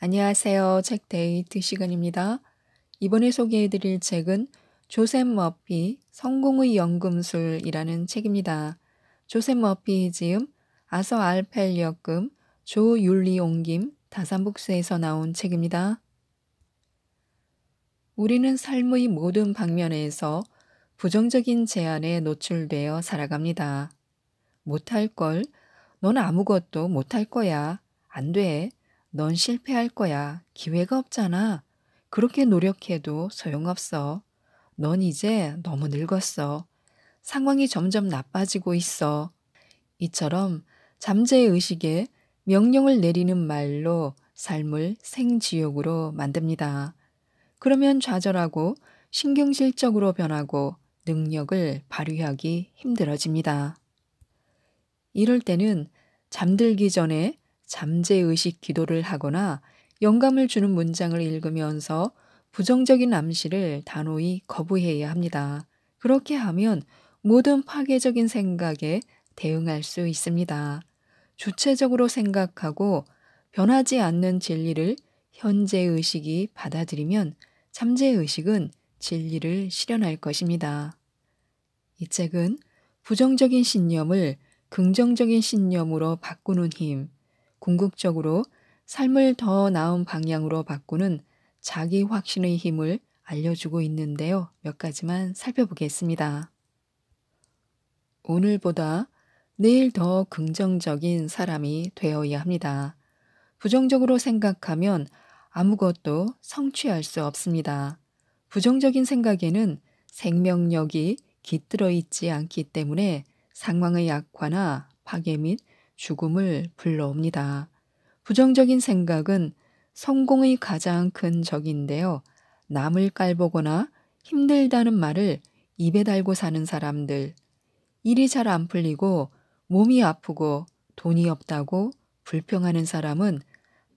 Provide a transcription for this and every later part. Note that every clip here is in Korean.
안녕하세요. 책 데이트 시간입니다. 이번에 소개해드릴 책은 조셉 머피 성공의 연금술이라는 책입니다. 조셉 머피 지음, 아서 알펠 역금, 조율리 옮김, 다산북스에서 나온 책입니다. 우리는 삶의 모든 방면에서 부정적인 제한에 노출되어 살아갑니다. 못할 걸, 넌 아무것도 못할 거야. 안 돼. 넌 실패할 거야. 기회가 없잖아. 그렇게 노력해도 소용없어. 넌 이제 너무 늙었어. 상황이 점점 나빠지고 있어. 이처럼 잠재의식에 명령을 내리는 말로 삶을 생지옥으로 만듭니다. 그러면 좌절하고 신경질적으로 변하고 능력을 발휘하기 힘들어집니다. 이럴 때는 잠들기 전에 잠재의식 기도를 하거나 영감을 주는 문장을 읽으면서 부정적인 암시를 단호히 거부해야 합니다. 그렇게 하면 모든 파괴적인 생각에 대응할 수 있습니다. 주체적으로 생각하고 변하지 않는 진리를 현재의식이 받아들이면 잠재의식은 진리를 실현할 것입니다. 이 책은 부정적인 신념을 긍정적인 신념으로 바꾸는 힘, 궁극적으로 삶을 더 나은 방향으로 바꾸는 자기 확신의 힘을 알려주고 있는데요. 몇 가지만 살펴보겠습니다. 오늘보다 내일 더 긍정적인 사람이 되어야 합니다. 부정적으로 생각하면 아무것도 성취할 수 없습니다. 부정적인 생각에는 생명력이 깃들어 있지 않기 때문에 상황의 악화나 파괴 및 죽음을 불러옵니다. 부정적인 생각은 성공의 가장 큰 적인데요. 남을 깔보거나 힘들다는 말을 입에 달고 사는 사람들, 일이 잘 안 풀리고 몸이 아프고 돈이 없다고 불평하는 사람은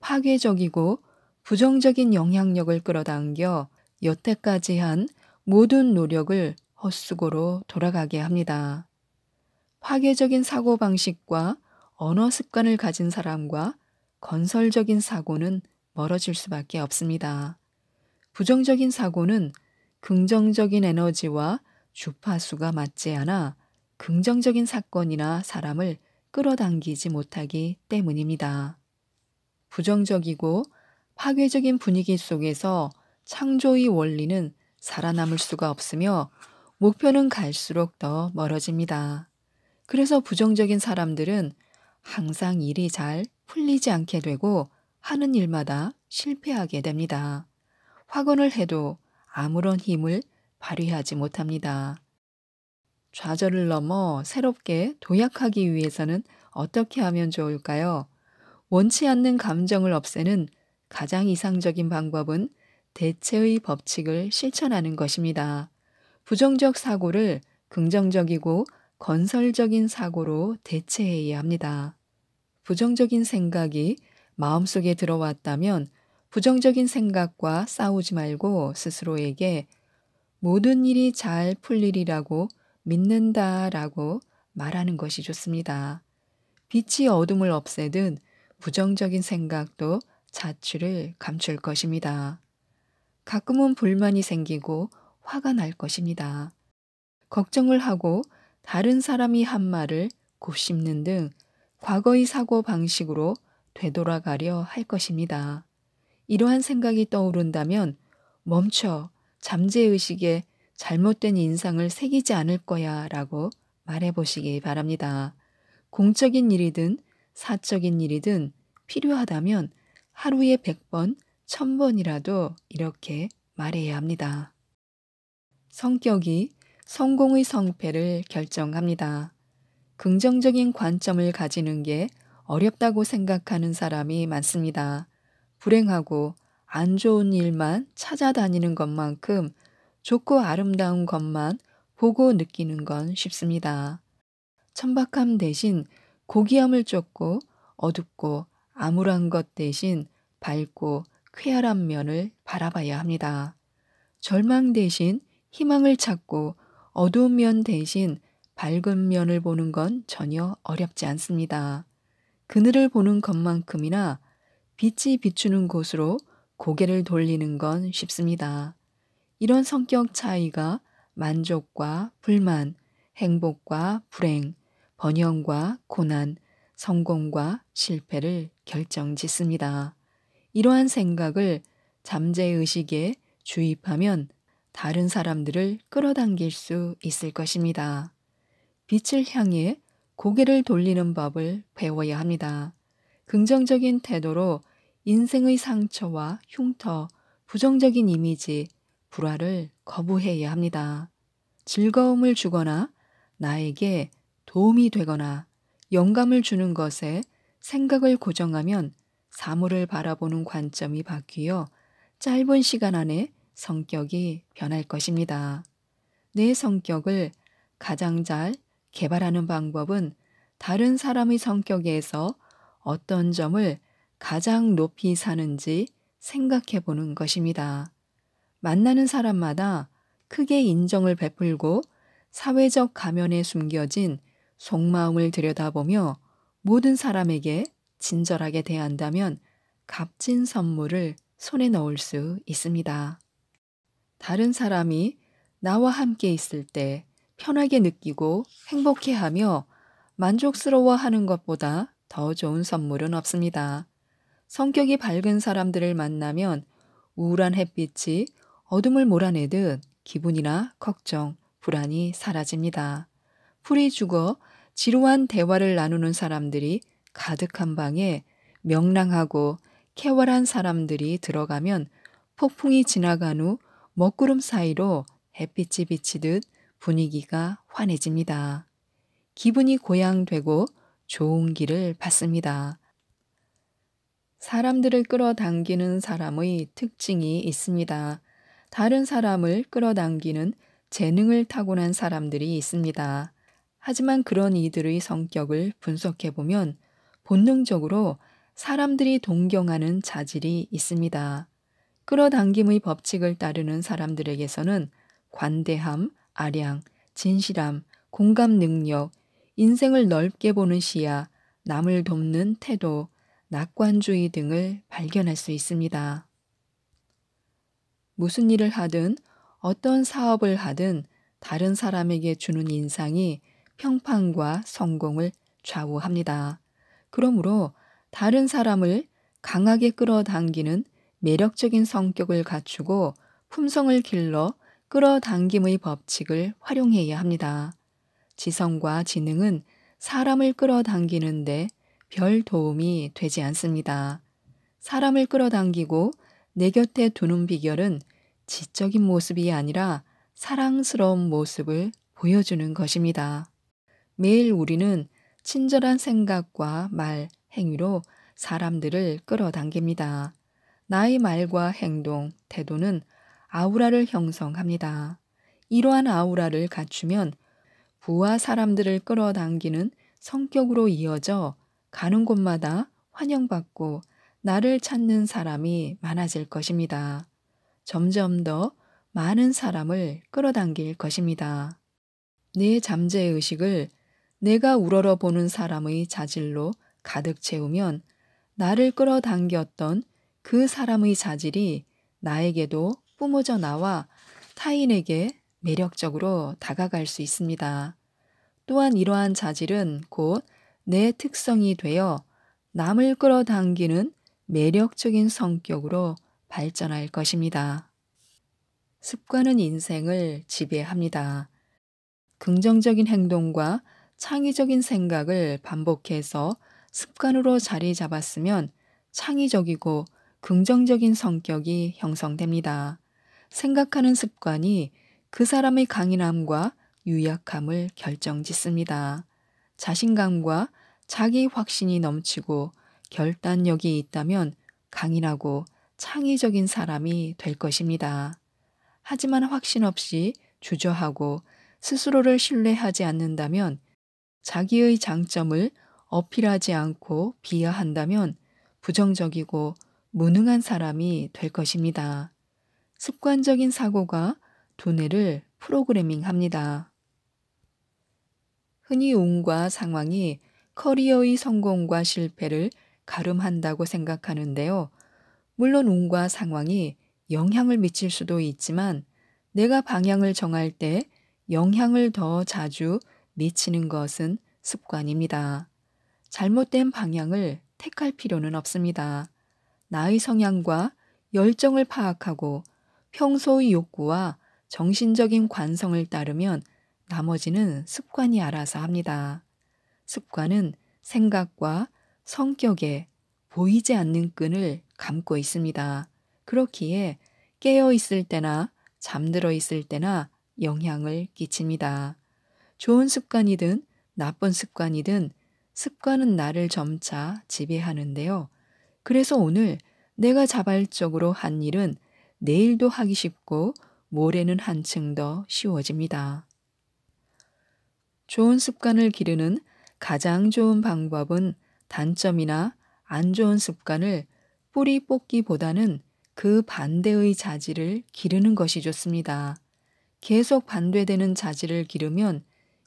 파괴적이고 부정적인 영향력을 끌어당겨 여태까지 한 모든 노력을 헛수고로 돌아가게 합니다. 파괴적인 사고방식과 언어 습관을 가진 사람과 건설적인 사고는 멀어질 수밖에 없습니다. 부정적인 사고는 긍정적인 에너지와 주파수가 맞지 않아 긍정적인 사건이나 사람을 끌어당기지 못하기 때문입니다. 부정적이고 파괴적인 분위기 속에서 창조의 원리는 살아남을 수가 없으며 목표는 갈수록 더 멀어집니다. 그래서 부정적인 사람들은 항상 일이 잘 풀리지 않게 되고 하는 일마다 실패하게 됩니다. 확언을 해도 아무런 힘을 발휘하지 못합니다. 좌절을 넘어 새롭게 도약하기 위해서는 어떻게 하면 좋을까요? 원치 않는 감정을 없애는 가장 이상적인 방법은 대체의 법칙을 실천하는 것입니다. 부정적 사고를 긍정적이고 건설적인 사고로 대체해야 합니다. 부정적인 생각이 마음속에 들어왔다면 부정적인 생각과 싸우지 말고 스스로에게 모든 일이 잘 풀리리라고 믿는다라고 말하는 것이 좋습니다. 빛이 어둠을 없애든 부정적인 생각도 자취를 감출 것입니다. 가끔은 불만이 생기고 화가 날 것입니다. 걱정을 하고 다른 사람이 한 말을 곱씹는 등 과거의 사고 방식으로 되돌아가려 할 것입니다. 이러한 생각이 떠오른다면 멈춰 잠재의식에 잘못된 인상을 새기지 않을 거야 라고 말해보시기 바랍니다. 공적인 일이든 사적인 일이든 필요하다면 하루에 100번, 1000번이라도 이렇게 말해야 합니다. 성격이 성공의 성패를 결정합니다. 긍정적인 관점을 가지는 게 어렵다고 생각하는 사람이 많습니다. 불행하고 안 좋은 일만 찾아다니는 것만큼 좋고 아름다운 것만 보고 느끼는 건 쉽습니다. 천박함 대신 고귀함을 쫓고 어둡고 암울한 것 대신 밝고 쾌활한 면을 바라봐야 합니다. 절망 대신 희망을 찾고 어두운 면 대신 밝은 면을 보는 건 전혀 어렵지 않습니다. 그늘을 보는 것만큼이나 빛이 비추는 곳으로 고개를 돌리는 건 쉽습니다. 이런 성격 차이가 만족과 불만, 행복과 불행, 번영과 고난, 성공과 실패를 결정짓습니다. 이러한 생각을 잠재의식에 주입하면 다른 사람들을 끌어당길 수 있을 것입니다. 빛을 향해 고개를 돌리는 법을 배워야 합니다. 긍정적인 태도로 인생의 상처와 흉터, 부정적인 이미지, 불화를 거부해야 합니다. 즐거움을 주거나 나에게 도움이 되거나 영감을 주는 것에 생각을 고정하면 사물을 바라보는 관점이 바뀌어 짧은 시간 안에 성격이 변할 것입니다. 내 성격을 가장 잘 개발하는 방법은 다른 사람의 성격에서 어떤 점을 가장 높이 사는지 생각해 보는 것입니다. 만나는 사람마다 크게 인정을 베풀고 사회적 가면에 숨겨진 속마음을 들여다보며 모든 사람에게 친절하게 대한다면 값진 선물을 손에 넣을 수 있습니다. 다른 사람이 나와 함께 있을 때 편하게 느끼고 행복해하며 만족스러워하는 것보다 더 좋은 선물은 없습니다. 성격이 밝은 사람들을 만나면 우울한 햇빛이 어둠을 몰아내듯 기분이나 걱정, 불안이 사라집니다. 풀이 죽어 지루한 대화를 나누는 사람들이 가득한 방에 명랑하고 쾌활한 사람들이 들어가면 폭풍이 지나간 후 먹구름 사이로 햇빛이 비치듯 분위기가 환해집니다. 기분이 고양되고 좋은 길을 받습니다. 사람들을 끌어당기는 사람의 특징이 있습니다. 다른 사람을 끌어당기는 재능을 타고난 사람들이 있습니다. 하지만 그런 이들의 성격을 분석해 보면 본능적으로 사람들이 동경하는 자질이 있습니다. 끌어당김의 법칙을 따르는 사람들에게서는 관대함, 아량, 진실함, 공감 능력, 인생을 넓게 보는 시야, 남을 돕는 태도, 낙관주의 등을 발견할 수 있습니다. 무슨 일을 하든 어떤 사업을 하든 다른 사람에게 주는 인상이 평판과 성공을 좌우합니다. 그러므로 다른 사람을 강하게 끌어당기는 매력적인 성격을 갖추고 품성을 길러 끌어당김의 법칙을 활용해야 합니다. 지성과 지능은 사람을 끌어당기는데 별 도움이 되지 않습니다. 사람을 끌어당기고 내 곁에 두는 비결은 지적인 모습이 아니라 사랑스러운 모습을 보여주는 것입니다. 매일 우리는 친절한 생각과 말, 행위로 사람들을 끌어당깁니다. 나의 말과 행동, 태도는 아우라를 형성합니다. 이러한 아우라를 갖추면 부와 사람들을 끌어당기는 성격으로 이어져 가는 곳마다 환영받고 나를 찾는 사람이 많아질 것입니다. 점점 더 많은 사람을 끌어당길 것입니다. 내 잠재의식을 내가 우러러 보는 사람의 자질로 가득 채우면 나를 끌어당겼던 그 사람의 자질이 나에게도 뿜어져 나와 타인에게 매력적으로 다가갈 수 있습니다. 또한 이러한 자질은 곧 내 특성이 되어 남을 끌어당기는 매력적인 성격으로 발전할 것입니다. 습관은 인생을 지배합니다. 긍정적인 행동과 창의적인 생각을 반복해서 습관으로 자리 잡았으면 창의적이고 긍정적인 성격이 형성됩니다. 생각하는 습관이 그 사람의 강인함과 유약함을 결정짓습니다. 자신감과 자기 확신이 넘치고 결단력이 있다면 강인하고 창의적인 사람이 될 것입니다. 하지만 확신 없이 주저하고 스스로를 신뢰하지 않는다면 자기의 장점을 어필하지 않고 비하한다면 부정적이고 무능한 사람이 될 것입니다. 습관적인 사고가 두뇌를 프로그래밍합니다. 흔히 운과 상황이 커리어의 성공과 실패를 가름한다고 생각하는데요. 물론 운과 상황이 영향을 미칠 수도 있지만 내가 방향을 정할 때 영향을 더 자주 미치는 것은 습관입니다. 잘못된 방향을 택할 필요는 없습니다. 나의 성향과 열정을 파악하고 평소의 욕구와 정신적인 관성을 따르면 나머지는 습관이 알아서 합니다. 습관은 생각과 성격에 보이지 않는 끈을 감고 있습니다. 그렇기에 깨어 있을 때나 잠들어 있을 때나 영향을 끼칩니다. 좋은 습관이든 나쁜 습관이든 습관은 나를 점차 지배하는데요. 그래서 오늘 내가 자발적으로 한 일은 내일도 하기 쉽고 모레는 한층 더 쉬워집니다. 좋은 습관을 기르는 가장 좋은 방법은 단점이나 안 좋은 습관을 뿌리 뽑기보다는 그 반대의 자질을 기르는 것이 좋습니다. 계속 반대되는 자질을 기르면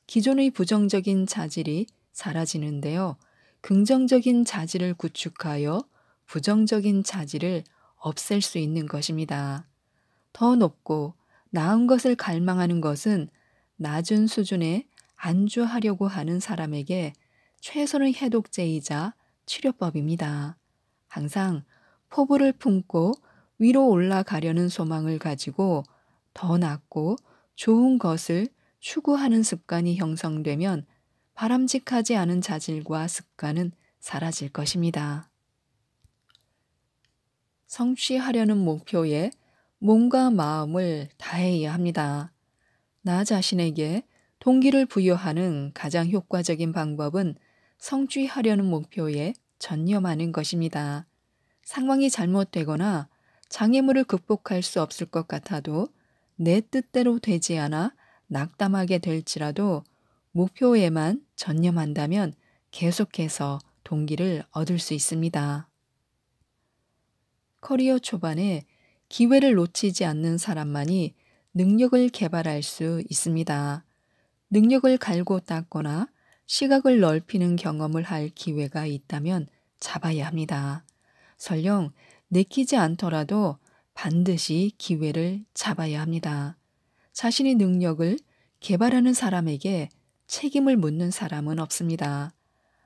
기존의 부정적인 자질이 사라지는데요. 긍정적인 자질을 구축하여 부정적인 자질을 없앨 수 있는 것입니다. 더 높고 나은 것을 갈망하는 것은 낮은 수준에 안주하려고 하는 사람에게 최선의 해독제이자 치료법입니다. 항상 포부를 품고 위로 올라가려는 소망을 가지고 더 낫고 좋은 것을 추구하는 습관이 형성되면 바람직하지 않은 자질과 습관은 사라질 것입니다. 성취하려는 목표에 몸과 마음을 다해야 합니다. 나 자신에게 동기를 부여하는 가장 효과적인 방법은 성취하려는 목표에 전념하는 것입니다. 상황이 잘못되거나 장애물을 극복할 수 없을 것 같아도 내 뜻대로 되지 않아 낙담하게 될지라도 목표에만 전념한다면 계속해서 동기를 얻을 수 있습니다. 커리어 초반에 기회를 놓치지 않는 사람만이 능력을 개발할 수 있습니다. 능력을 갈고 닦거나 시각을 넓히는 경험을 할 기회가 있다면 잡아야 합니다. 설령 내키지 않더라도 반드시 기회를 잡아야 합니다. 자신의 능력을 개발하는 사람에게 책임을 묻는 사람은 없습니다.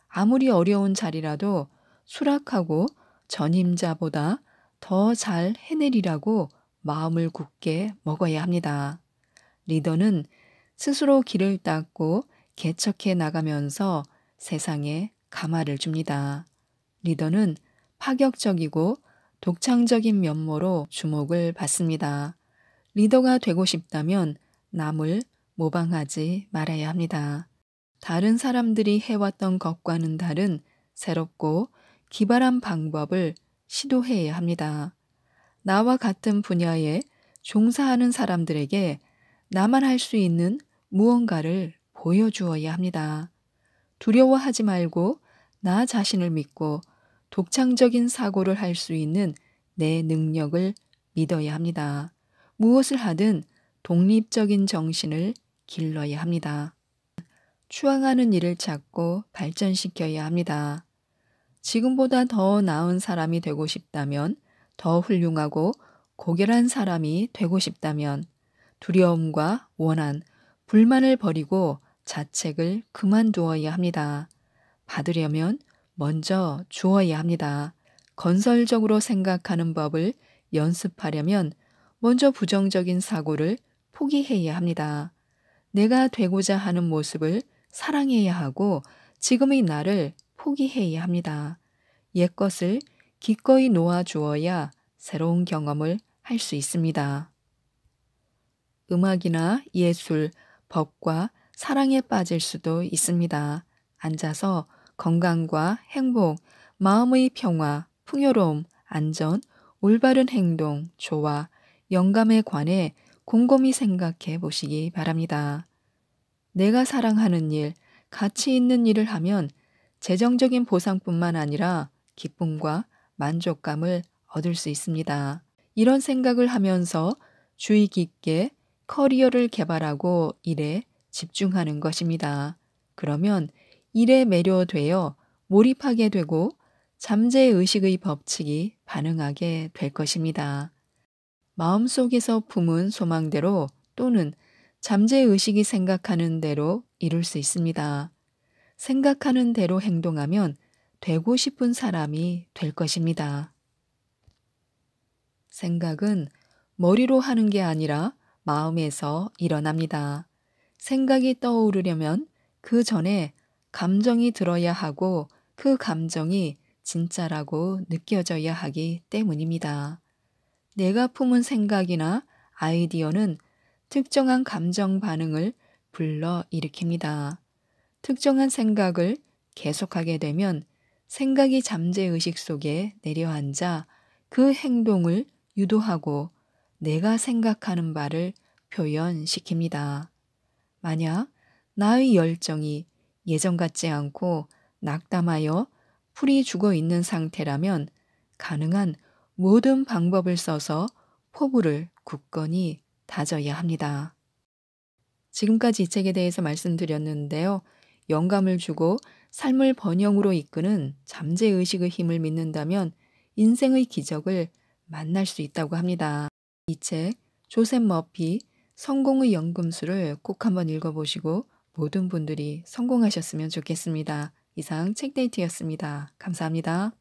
아무리 어려운 자리라도 수락하고 전임자보다 더 잘 해내리라고 마음을 굳게 먹어야 합니다. 리더는 스스로 길을 닦고 개척해 나가면서 세상에 감화를 줍니다. 리더는 파격적이고 독창적인 면모로 주목을 받습니다. 리더가 되고 싶다면 남을 모방하지 말아야 합니다. 다른 사람들이 해왔던 것과는 다른 새롭고 기발한 방법을 시도해야 합니다. 나와 같은 분야에 종사하는 사람들에게 나만 할 수 있는 무언가를 보여주어야 합니다. 두려워하지 말고 나 자신을 믿고 독창적인 사고를 할 수 있는 내 능력을 믿어야 합니다. 무엇을 하든 독립적인 정신을 길러야 합니다. 추앙하는 일을 찾고 발전시켜야 합니다. 지금보다 더 나은 사람이 되고 싶다면, 더 훌륭하고 고결한 사람이 되고 싶다면 두려움과 원한, 불만을 버리고 자책을 그만두어야 합니다. 받으려면 먼저 주어야 합니다. 건설적으로 생각하는 법을 연습하려면 먼저 부정적인 사고를 포기해야 합니다. 내가 되고자 하는 모습을 사랑해야 하고 지금의 나를 포기해야 합니다. 옛것을 기꺼이 놓아주어야 새로운 경험을 할 수 있습니다. 음악이나 예술, 법과 사랑에 빠질 수도 있습니다. 앉아서 건강과 행복, 마음의 평화, 풍요로움, 안전, 올바른 행동, 조화, 영감에 관해 곰곰이 생각해 보시기 바랍니다. 내가 사랑하는 일, 가치 있는 일을 하면 재정적인 보상뿐만 아니라 기쁨과 만족감을 얻을 수 있습니다. 이런 생각을 하면서 주의 깊게 커리어를 개발하고 일에 집중하는 것입니다. 그러면 일에 매료되어 몰입하게 되고 잠재의식의 법칙이 반응하게 될 것입니다. 마음속에서 품은 소망대로 또는 잠재의식이 생각하는 대로 이룰 수 있습니다. 생각하는 대로 행동하면 되고 싶은 사람이 될 것입니다. 생각은 머리로 하는 게 아니라 마음에서 일어납니다. 생각이 떠오르려면 그 전에 감정이 들어야 하고 그 감정이 진짜라고 느껴져야 하기 때문입니다. 내가 품은 생각이나 아이디어는 특정한 감정 반응을 불러 일으킵니다. 특정한 생각을 계속하게 되면 생각이 잠재의식 속에 내려앉아 그 행동을 유도하고 내가 생각하는 바를 표현시킵니다. 만약 나의 열정이 예전 같지 않고 낙담하여 풀이 죽어 있는 상태라면 가능한 모든 방법을 써서 포부를 굳건히 다져야 합니다. 지금까지 이 책에 대해서 말씀드렸는데요. 영감을 주고 삶을 번영으로 이끄는 잠재의식의 힘을 믿는다면 인생의 기적을 만날 수 있다고 합니다. 이 책 조셉 머피 성공의 연금술을 꼭 한번 읽어보시고 모든 분들이 성공하셨으면 좋겠습니다. 이상 책데이트였습니다. 감사합니다.